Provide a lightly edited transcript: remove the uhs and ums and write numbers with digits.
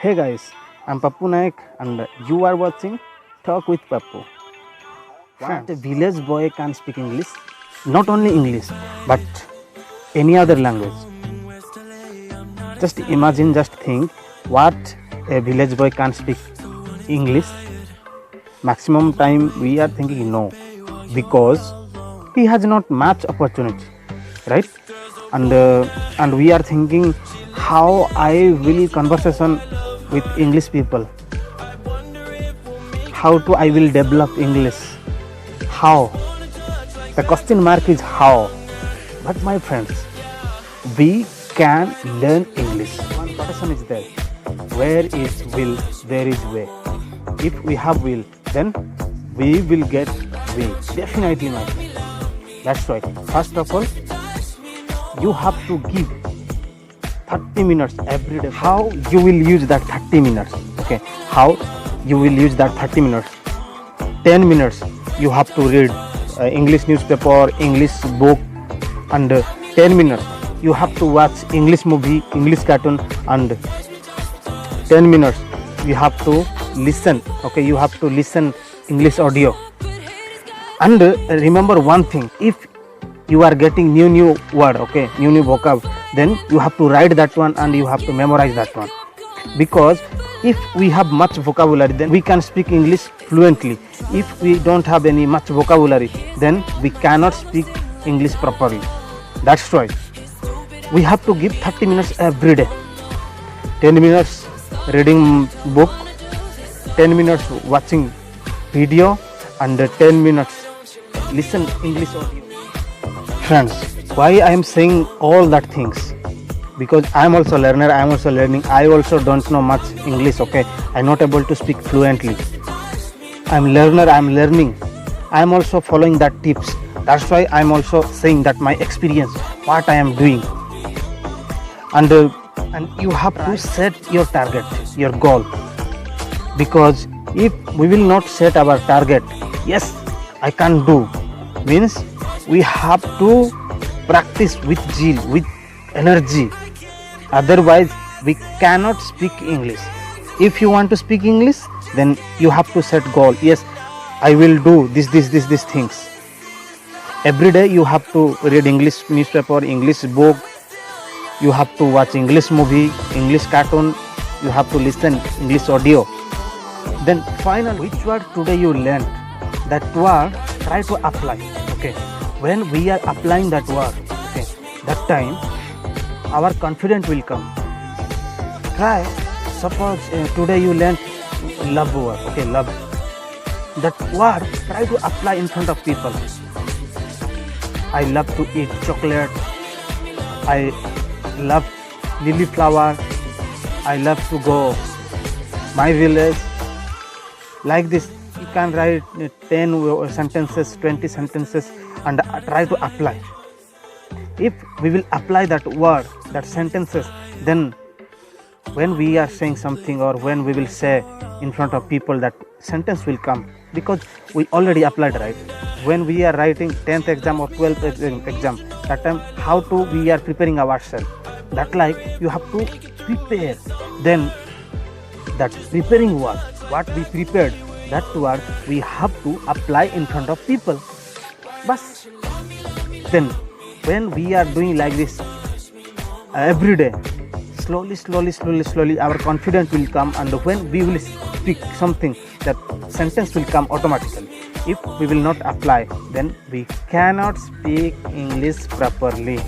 Hey guys, I'm Papu Nayak and you are watching Talk with Papu. What a village boy can speak English, not only English but any other language. Just imagine, just think what a village boy can speak English. Maximum time we are thinking no, because he has not much opportunity, right? And we are thinking how I will conversation with English people, how to I will develop English, how, the question mark is how. But my friends, we can learn English. One question is there: where is will, there is way. If we have will, then we will get way, definitely, my friend. That's right. First of all, you have to give 30 minutes every day. How you will use that 30 minutes? Okay, how you will use that 30 minutes? 10 minutes you have to read English newspaper, English book, and 10 minutes you have to watch English movie, English cartoon, and 10 minutes you have to listen. Okay, you have to listen English audio. And remember one thing: if you are getting new word, okay, new vocab, then you have to write that one and you have to memorize that one. Because if we have much vocabulary, then we can speak English fluently. If we don't have any much vocabulary, then we cannot speak English properly. That's right. We have to give 30 minutes every day. 10 minutes reading book, 10 minutes watching video, and 10 minutes listen English audio. Friends, why I am saying all that things? Because I am also learner, I am also learning. I also don't know much English, okay? I am not able to speak fluently. I am learner, I am learning. I am also following that tips. That's why I am also saying that my experience, what I am doing. And you have to set your target, your goal. Because if we will not set our target, yes, I can do, means we have to practice with zeal, with energy. Otherwise, we cannot speak English. If you want to speak English, then you have to set goal. Yes, I will do these things. Every day you have to read English newspaper, English book. You have to watch English movie, English cartoon. You have to listen English audio. Then finally, which word today you learned, that word try to apply. Okay, when we are applying that word, okay, that time our confidence will come. Try, suppose today you learned love word, okay, love. That word try to apply in front of people. I love to eat chocolate. I love lily flower. I love to go my village. Like this, you can write 10 sentences, 20 sentences, and try to apply. If we will apply that word, that sentences, then when we are saying something or when we will say in front of people, that sentence will come, because we already applied, right? When we are writing 10th exam or 12th exam, that time how to we are preparing ourselves. That like you have to prepare. Then that preparing word, what we prepared, that word we have to apply in front of people. Bas. Then when we are doing like this every day, slowly our confidence will come, and when we will speak something, that sentence will come automatically. If we will not apply, then we cannot speak English properly.